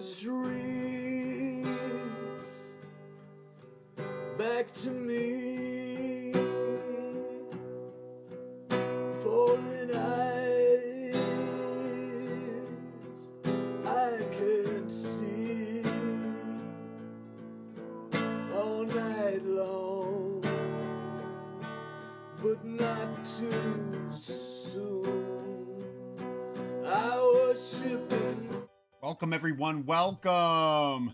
streets back to me, falling eyes I can't see all night long, but not too soon. I worship him. Welcome, everyone. Welcome.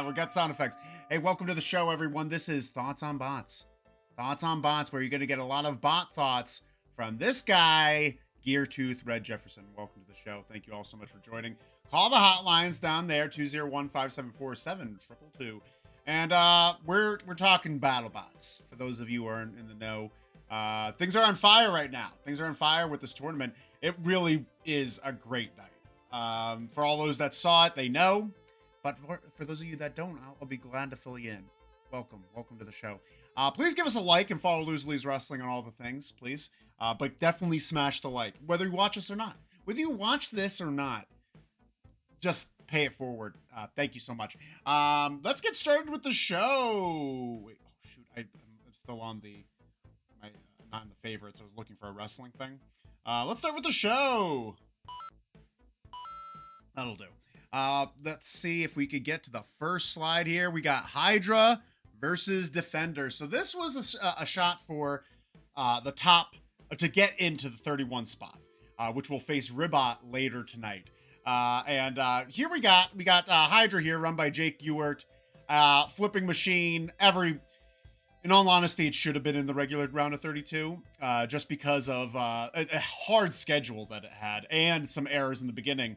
We got sound effects. Hey, welcome to the show, everyone. This is Thoughts on Bots. Thoughts on Bots, where you're going to get a lot of bot thoughts from this guy, Geartooth Red Jefferson. Welcome to the show. Thank you all so much for joining. Call the hotlines down there, 201-574-7222. And we're talking BattleBots. For those of you who aren't in the know, things are on fire right now. Things are on fire with this tournament. It really is a great night. For all those that saw it, they know. But for those of you that don't, I'll be glad to fill you in. Welcome to the show. Please give us a like and follow Loosely's Wrestling on all the things, please. But definitely smash the like, whether you watch us or not. Whether you watch this or not, just pay it forward. Thank you so much. Let's get started with the show. Wait, oh shoot, I'm still on not in the favorites. I was looking for a wrestling thing. Let's start with the show. That'll do. Let's see if we could get to the first slide here. We got Hydra versus Defender. So this was a shot for the top to get into the 31 spot, which will face RIBBOT later tonight. And here we got Hydra here, run by Jake Ewert, flipping machine. In all honesty, it should have been in the regular round of 32, just because of a hard schedule that it had and some errors in the beginning.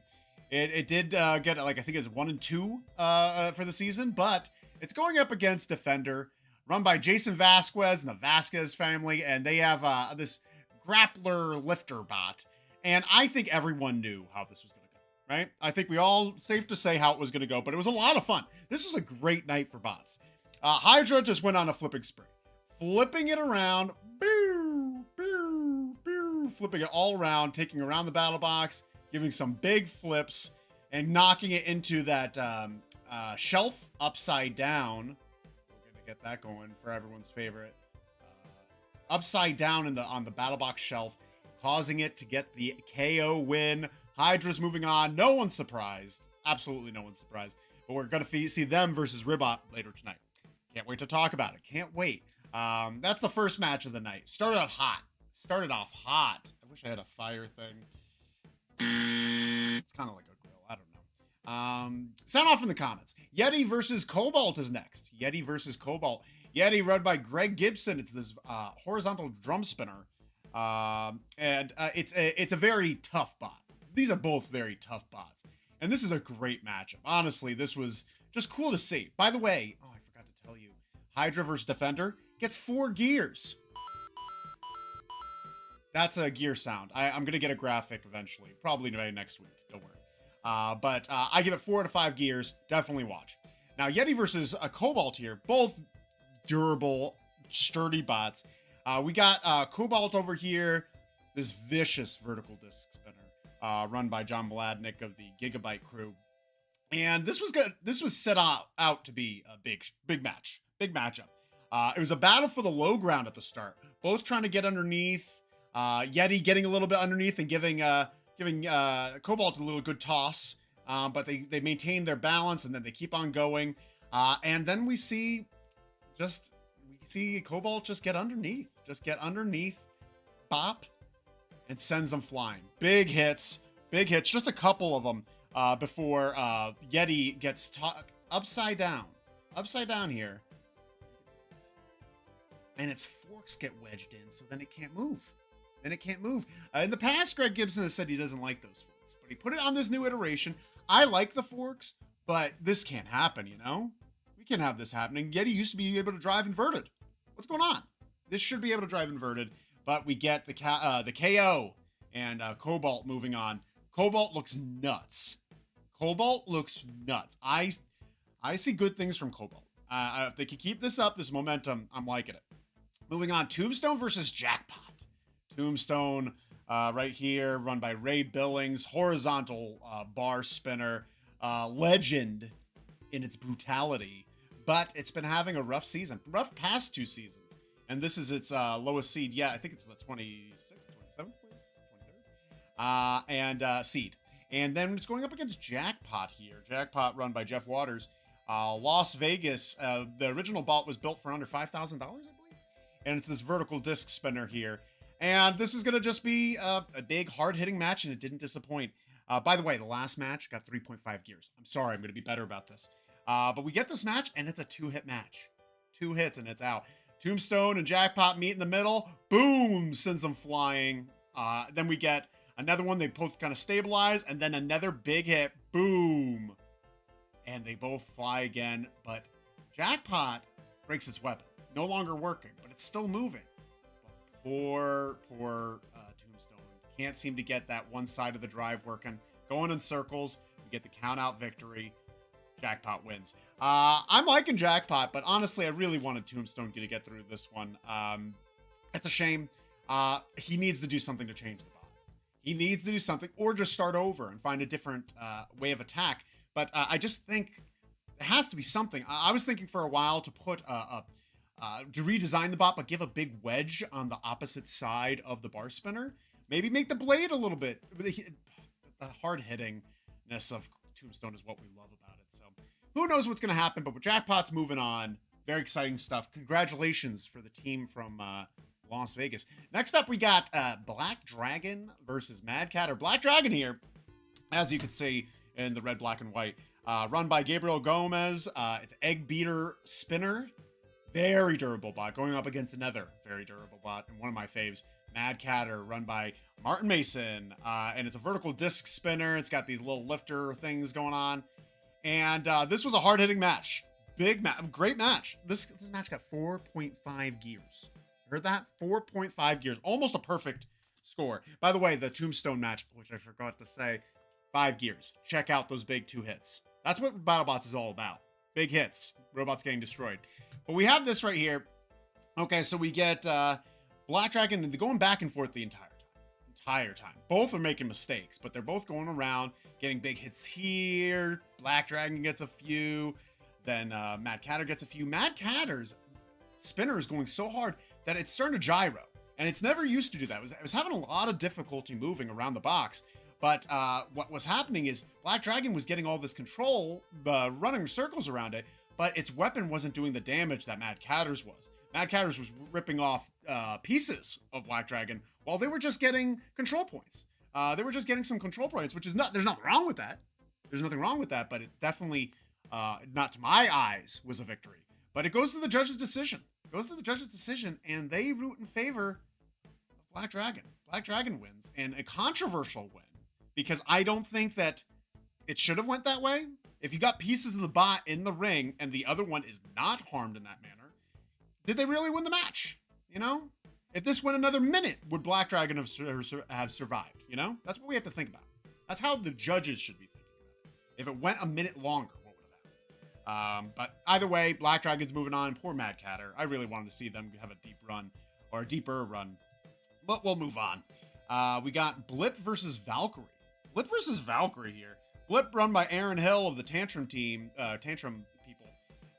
It did get, like, I think it's 1 and 2 for the season, but it's going up against Defender, run by Jason Vasquez and the Vasquez family, and they have this grappler lifter bot. And I think everyone knew how this was going to go, right? I think we all, safe to say how it was going to go, but it was a lot of fun. This was a great night for bots. Hydra just went on a flipping spree. Flipping it around, flipping it all around, taking around the battle box, giving some big flips, and knocking it into that shelf upside down. We're going to get that going for everyone's favorite. Upside down on the battle box shelf, causing it to get the KO win. Hydra's moving on. No one's surprised. Absolutely no one's surprised. But we're going to see them versus RIBBOT later tonight. Can't wait to talk about it. Can't wait. That's the first match of the night. Started off hot. I wish I had a fire thing. It's kind of like a grill. I don't know. Sound off in the comments. YETI versus COBALT is next. YETI versus COBALT. YETI run by Greg Gibson. It's this horizontal drum spinner. It's a very tough bot. These are both very tough bots. And this is a great matchup. Honestly, this was just cool to see. By the way, I forgot to tell you, Hydra versus Defender gets 4 gears. That's a gear sound. I'm going to get a graphic eventually, probably next week. Don't worry. But I give it 4 to 5 gears. Definitely watch. Now, YETI versus COBALT here. Both durable, sturdy bots. We got COBALT over here. This vicious vertical disc spinner run by John Mladnick of the Gigabyte crew. And this was good. This was set out to be a big match. Big matchup. It was a battle for the low ground at the start. Both trying to get underneath. YETI getting a little bit underneath and giving COBALT a little good toss. But they maintain their balance and then they keep on going. And then we see COBALT just get underneath. Bop. And sends them flying. Big hits. Just a couple of them before YETI gets upside down here. And its forks get wedged in, so then it can't move. In the past, Greg Gibson has said he doesn't like those forks, but he put it on this new iteration. I like the forks, but this can't happen, you know? We can't have this happening. YETI used to be able to drive inverted. What's going on? This should be able to drive inverted, but we get the KO and COBALT moving on. COBALT looks nuts. I see good things from COBALT. If they can keep this up, this momentum, I'm liking it. Moving on, Tombstone versus Jackpot. Tombstone right here, run by Ray Billings, horizontal bar spinner, legend in its brutality, but it's been having a rough season, rough past 2 seasons, and this is its lowest seed yet. I think it's the 26th, 27th place, 23rd, and seed. And then it's going up against Jackpot here. Jackpot run by Jeff Waters. Las Vegas, the original bot was built for under $5,000, I believe. And it's this vertical disc spinner here. And this is going to just be a big, hard-hitting match, and it didn't disappoint. By the way, the last match got 3.5 gears. I'm sorry, I'm going to be better about this. But we get this match, and it's a 2-hit match. 2 hits, and it's out. Tombstone and Jackpot meet in the middle. Boom! Sends them flying. Then we get another one. They both kind of stabilize, and then another big hit. Boom! And they both fly again, but Jackpot breaks its weapon. No longer working, but it's still moving. But poor Tombstone. Can't seem to get that one side of the drive working. Going in circles. We get the count-out victory. Jackpot wins. I'm liking Jackpot, but honestly, I really wanted Tombstone to get through this one. It's a shame. He needs to do something to change the bot. He needs to do something, or just start over and find a different way of attack. But I just think there has to be something. I was thinking for a while to put to redesign the bot, but give a big wedge on the opposite side of the bar spinner. Maybe make the blade a little bit. The hard hittingness of Tombstone is what we love about it. So who knows what's going to happen? But with Jackpot's moving on, very exciting stuff. Congratulations for the team from Las Vegas. Next up, we got Black Dragon versus MADCATTER. Black Dragon here, as you can see in the red, black, and white. Run by Gabriel Gomez. It's Egg Beater Spinner. Very durable bot. Going up against another very durable bot. And one of my faves, MADCATTER, run by Martin Mason. And it's a vertical disc spinner. It's got these little lifter things going on. And this was a hard-hitting match. Big match. Great match. This match got 4.5 gears. Heard that? 4.5 gears. Almost a perfect score. By the way, the Tombstone match, which I forgot to say, 5 gears. Check out those big 2 hits. That's what BattleBots is all about. Big hits. Robots getting destroyed. But we have this right here. Okay, so we get Black Dragon, and they're going back and forth the entire time. Both are making mistakes, but they're both going around, getting big hits here. Black Dragon gets a few. Then MADCATTER gets a few. MADCATTER's spinner is going so hard that it's starting to gyro. And it's never used to do that. It was having a lot of difficulty moving around the box. But what was happening is Black Dragon was getting all this control, running circles around it, but its weapon wasn't doing the damage that MADCATTER's was. MADCATTER's was ripping off pieces of Black Dragon while they were just getting control points. They were just getting some control points, which is there's nothing wrong with that. There's nothing wrong with that, but it definitely, not to my eyes, was a victory. But it goes to the judge's decision. It goes to the judge's decision, and they root in favor of Black Dragon. Black Dragon wins, and a controversial win. Because I don't think that it should have went that way. If you got pieces of the bot in the ring and the other one is not harmed in that manner, did they really win the match? You know? If this went another minute, would Black Dragon have survived? You know? That's what we have to think about. That's how the judges should be thinking about it. If it went a minute longer, what would have happened? But either way, Black Dragon's moving on. Poor MADCATTER. I really wanted to see them have a deep run, or a deeper run. But we'll move on. We got Blip versus Valkyrie. Blip versus Valkyrie here. Blip run by Aaron Hill of the TANTRUM team, TANTRUM people.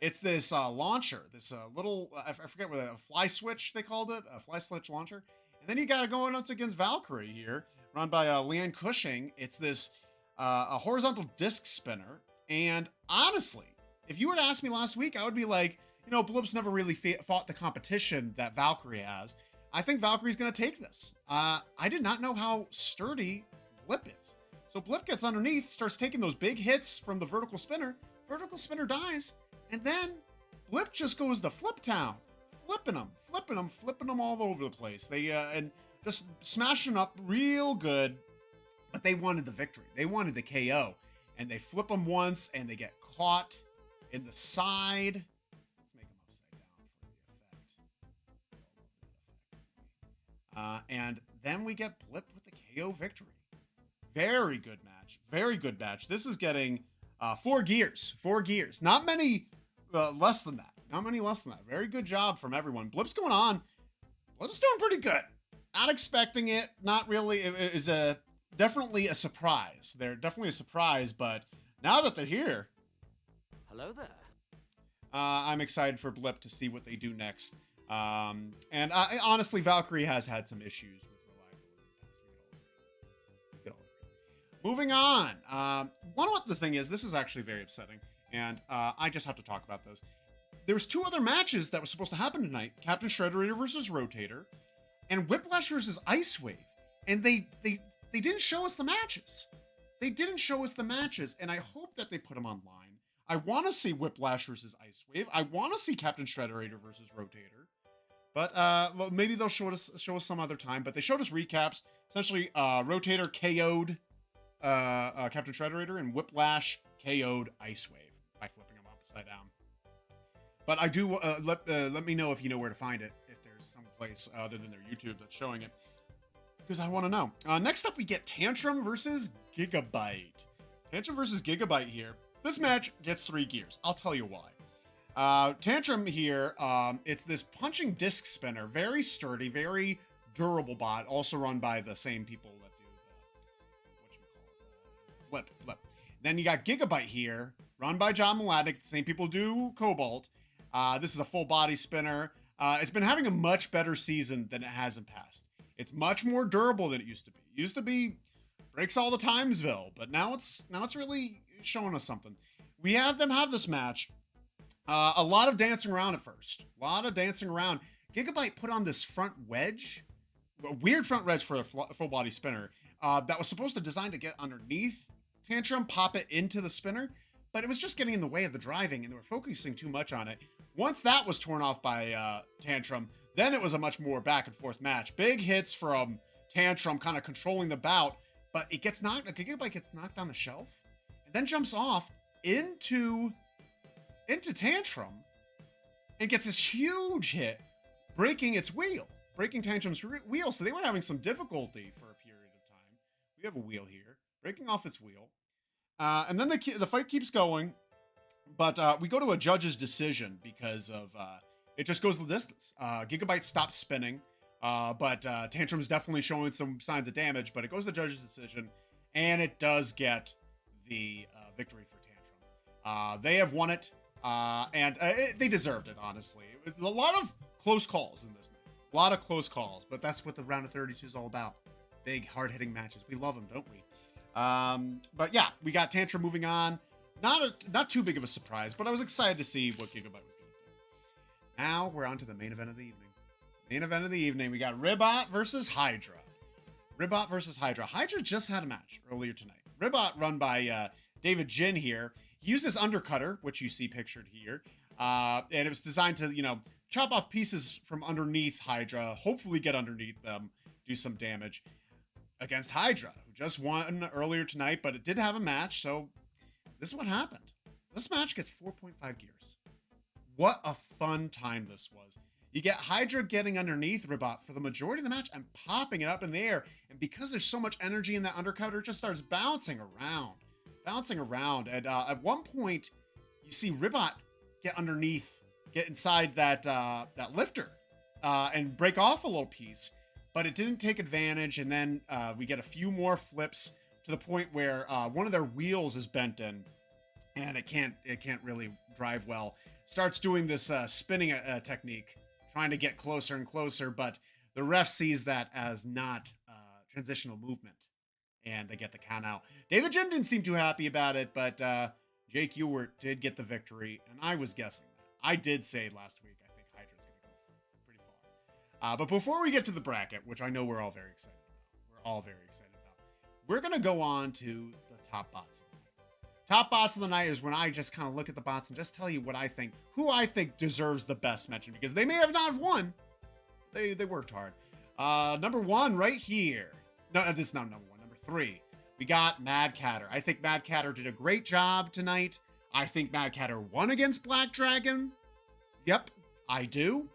It's this launcher, this little, I forget what, a fly switch they called it, a fly switch launcher. And then you got to go up against Valkyrie here, run by Leanne Cushing. It's this a horizontal disc spinner. And honestly, if you were to ask me last week, I would be like, you know, Blip's never really fought the competition that Valkyrie has. I think Valkyrie's going to take this. I did not know how sturdy Blip is. So Blip gets underneath, starts taking those big hits from the vertical spinner. Vertical spinner dies, and then Blip just goes to Flip Town, flipping them all over the place. They and just smashing up real good, but they wanted the victory. They wanted the KO, and they flip them once, and they get caught in the side. Let's make them upside down for the effect. And then we get Blip with the KO victory. Very good match. Very good match. This is getting 4 gears. 4 gears. Not many less than that. Not many less than that. Very good job from everyone. Blip's going on. Blip's doing pretty good. Not expecting it. Not really. It is definitely a surprise. They're definitely a surprise, but now that they're here, Hello there. I'm excited for Blip to see what they do next. And honestly, Valkyrie has had some issues with reliability. Moving on. The thing is, this is actually very upsetting, and I just have to talk about this. There was 2 other matches that were supposed to happen tonight: Captain Shredderator versus Rotator, and Whiplash versus Ice Wave. And they didn't show us the matches. They didn't show us the matches, and I hope that they put them online. I want to see Whiplash versus Ice Wave. I want to see Captain Shredderator versus Rotator. But well, maybe they'll show us some other time. But they showed us recaps. Essentially, Rotator KO'd Captain Shredderator, and Whiplash KO'd Ice Wave by flipping him upside down. But I do let me know if you know where to find it, if there's some place other than their YouTube that's showing it, because I want to know. Next up, we get Tantrum versus Gigabyte. Tantrum versus Gigabyte here. This match gets 3 gears. I'll tell you why. Tantrum here, it's this punching disc spinner, very sturdy, very durable bot, also run by the same people that do the Blip. Then you got Gigabyte here, run by John Mladek, the same people do COBALT. This is a full body spinner. It's been having a much better season than it has in past. It's much more durable than it used to be. It used to be breaks all the Timesville, but now it's really showing us something. We have them have this match. A lot of dancing around at first. A lot of dancing around. Gigabyte put on this front wedge, a weird front wedge for a full body spinner, that was supposed to design to get underneath Tantrum, pop it into the spinner, but it was just getting in the way of the driving, and they were focusing too much on it. Once that was torn off by Tantrum, then it was a much more back and forth match. Big hits from Tantrum, kind of controlling the bout, but Gigabyte gets knocked on the shelf, and then jumps off into Tantrum, and gets this huge hit, breaking Tantrum's wheel. So they were having some difficulty for a period of time. We have a wheel here, breaking off its wheel. And then the fight keeps going, but we go to a judge's decision because of it just goes the distance. Gigabyte stops spinning, but Tantrum's definitely showing some signs of damage, but it goes to the judge's decision, and it does get the victory for Tantrum. They have won it, and they deserved it, honestly. A lot of close calls in this night. A lot of close calls, but that's what the round of 32 is all about. Big, hard-hitting matches. We love them, don't we? But yeah, we got Tantrum moving on. Not too big of a surprise, but I was excited to see what Gigabyte was going to do. Now we're on to the main event of the evening. Main event of the evening, we got RIBBOT versus Hydra. RIBBOT versus Hydra. Hydra just had a match earlier tonight. RIBBOT, run by David Jin here. He used this undercutter, which you see pictured here, and it was designed to, chop off pieces from underneath Hydra, hopefully get underneath them, do some damage against Hydra, who just won earlier tonight, but it did have a match, so this is what happened. This match gets 4.5 gears. What a fun time this was. You get Hydra getting underneath RIBBOT for the majority of the match and popping it up in the air, and because there's so much energy in that undercutter, it just starts bouncing around. And at one point, you see RIBBOT get inside that lifter, and break off a little piece, but it didn't take advantage. And then we get a few more flips to the point where one of their wheels is bent in, and it can't really drive well. Starts doing this spinning technique, trying to get closer and closer, but the ref sees that as not transitional movement, and they get the count out. David Jin didn't seem too happy about it, but Jake Ewert did get the victory, and I was guessing that. I did say last week I think Hydra's going to go pretty far. But before we get to the bracket, which I know we're all very excited about, we're going to go on to the top bots of the night. Top bots of the night is when I just kind of look at the bots and just tell you what I think, who I think deserves the best mention, because they may have not won. They worked hard. Number 1 right here. No, this is not number 1. Number 3. We got MADCATTER. I think MADCATTER did a great job tonight. I think MADCATTER won against Black Dragon. Yep, I do.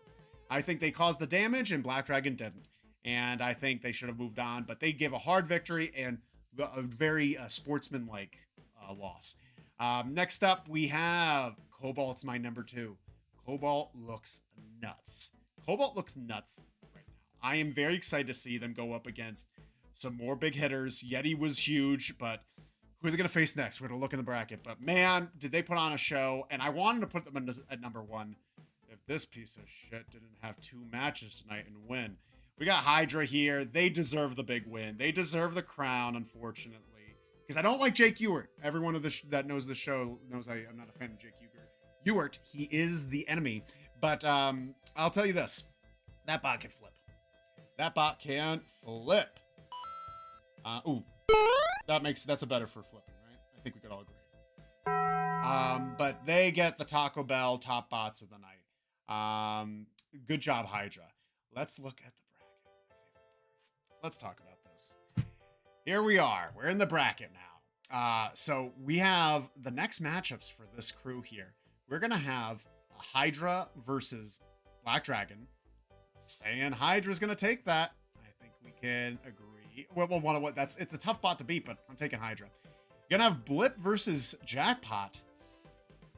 I think they caused the damage and Black Dragon didn't. And I think they should have moved on, but they gave a hard victory and a very sportsman-like loss. Next up, we have COBALT's my number 2. COBALT looks nuts. COBALT looks nuts right I am very excited to see them go up against some more big hitters. YETI was huge, but who are they going to face next? We're going to look in the bracket. But man, did they put on a show, and I wanted to put them at number 1 if this piece of shit didn't have 2 matches tonight and win. We got Hydra here. They deserve the big win. They deserve the crown, unfortunately. Because I don't like Jake Ewert. Everyone of that knows the show knows I'm not a fan of Jake Ewert. He is the enemy. But I'll tell you this. That bot can flip. That bot can flip. That's a better for flipping, right? I think we could all agree. But they get the Taco Bell top bots of the night. Good job, Hydra. Let's look at the bracket. Let's talk about this. Here we are. We're in the bracket now. So we have the next matchups for this crew here. We're going to have Hydra versus Black Dragon. Saying Hydra's going to take that. I think we can agree. Well, it's a tough bot to beat, but I'm taking Hydra. You're going to have Blip versus Jackpot.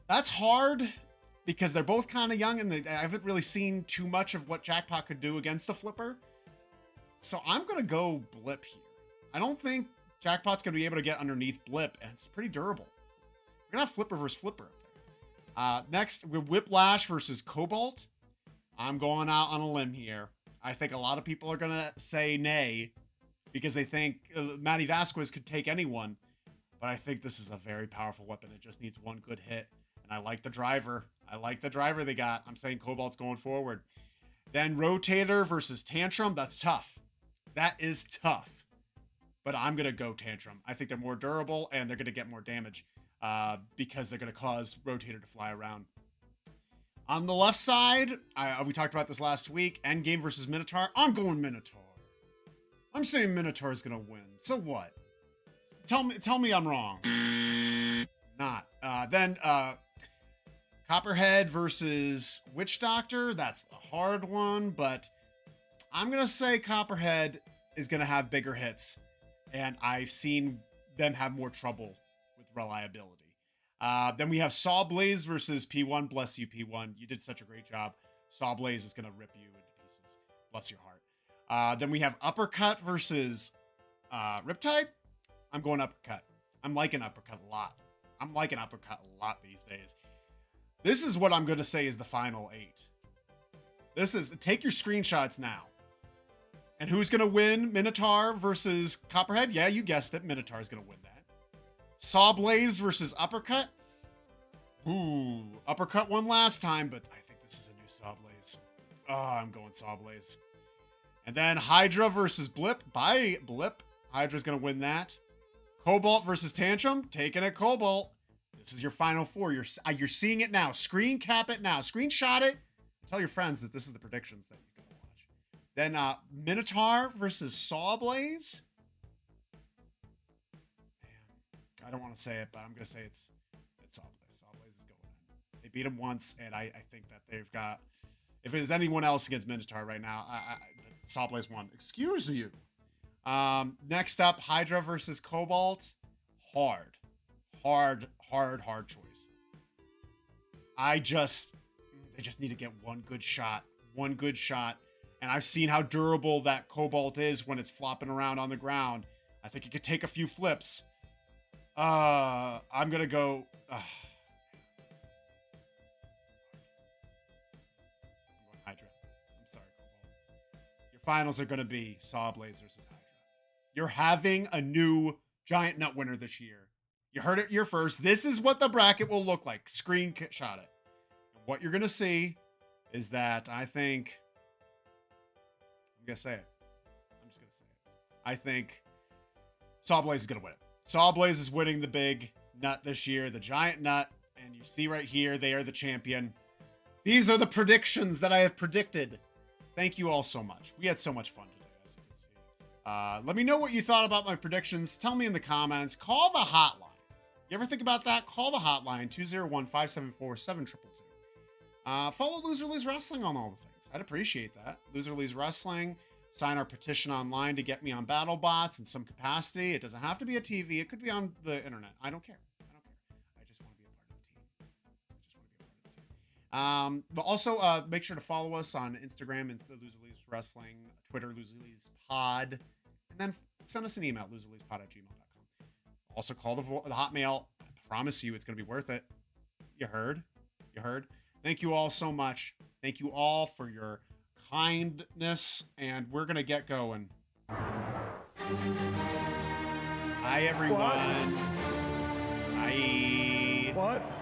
That's hard because they're both kind of young and I haven't really seen too much of what Jackpot could do against a flipper. So I'm going to go Blip here. I don't think Jackpot's going to be able to get underneath Blip, and it's pretty durable. We're going to have Flipper versus Flipper up there. Next, we're Whiplash versus COBALT. I'm going out on a limb here. I think a lot of people are going to say nay because they think Manny Vasquez could take anyone. But I think this is a very powerful weapon. It just needs one good hit. And I like the driver. I like the driver they got. I'm saying COBALT's going forward. Then Rotator versus Tantrum. That's tough. That is tough. But I'm going to go Tantrum. I think they're more durable and they're going to get more damage because they're going to cause Rotator to fly around. On the left side, we talked about this last week. Endgame versus Minotaur. I'm going Minotaur. I'm saying Minotaur is going to win. So what? Tell me I'm wrong. Not. Then Copperhead versus Witch Doctor. That's a hard one, but I'm going to say Copperhead is going to have bigger hits. And I've seen them have more trouble with reliability. Then we have Sawblaze versus P1. Bless you, P1. You did such a great job. Sawblaze is going to rip you into pieces. Bless your heart. Then we have Uppercut versus Riptide. I'm going Uppercut. I'm liking Uppercut a lot. I'm liking Uppercut a lot these days. This is what I'm going to say is the final 8. This is, take your screenshots now. And who's going to win? Minotaur versus Copperhead? Yeah, you guessed it. Minotaur is going to win that. Sawblaze versus Uppercut. Ooh, Uppercut won last time, but I think this is a new Sawblaze. Oh, I'm going Sawblaze. And then Hydra versus Blip. By Blip. Hydra's going to win that. COBALT versus Tantrum. Taking it, COBALT. This is your final 4. You're seeing it now. Screen cap it now. Screenshot it. Tell your friends that this is the predictions that you're going to watch. Then Minotaur versus Sawblaze. I don't want to say it, but I'm going to say it's Sawblaze. Sawblaze is going in. They beat him once, and I think that they've got... If there's anyone else against Minotaur right now, Sawblaze won. Excuse you. Next up, Hydra versus COBALT. Hard choice. They just need to get one good shot. And I've seen how durable that COBALT is when it's flopping around on the ground. I think it could take a few flips. I'm gonna go. I'm going Hydra. I'm sorry, COBALT. Your finals are gonna be Sawblaze versus Hydra. You're having a new giant nut winner this year. You heard it here first. This is what the bracket will look like. Screenshot it. And what you're gonna see is that I think. I'm gonna say it. I'm just gonna say it. I think Sawblaze is gonna win it. Sawblaze is winning the big nut this year, the giant nut, and you see right here, they are the champion. These are the predictions that I have predicted. Thank you all so much. We had so much fun today, as you can see. Let me know what you thought about my predictions. Tell me in the comments. Call the hotline. You ever think about that? Call the hotline, 201-574-7222. Follow Loser Lee's Wrestling on all the things. I'd appreciate that. Loser Lee's Wrestling. Sign our petition online to get me on BattleBots in some capacity. It doesn't have to be a TV. It could be on the internet. I don't care. I just want to be a part of the team. But also make sure to follow us on Instagram, Loser Leaves Wrestling, Twitter, Loser Leaves Pod, and then send us an email, loserleavespod@gmail.com. Also call the Hotmail. I promise you it's going to be worth it. You heard? You heard? Thank you all so much. Thank you all for your kindness, and we're going to get going. Bye, everyone. What? Bye. What?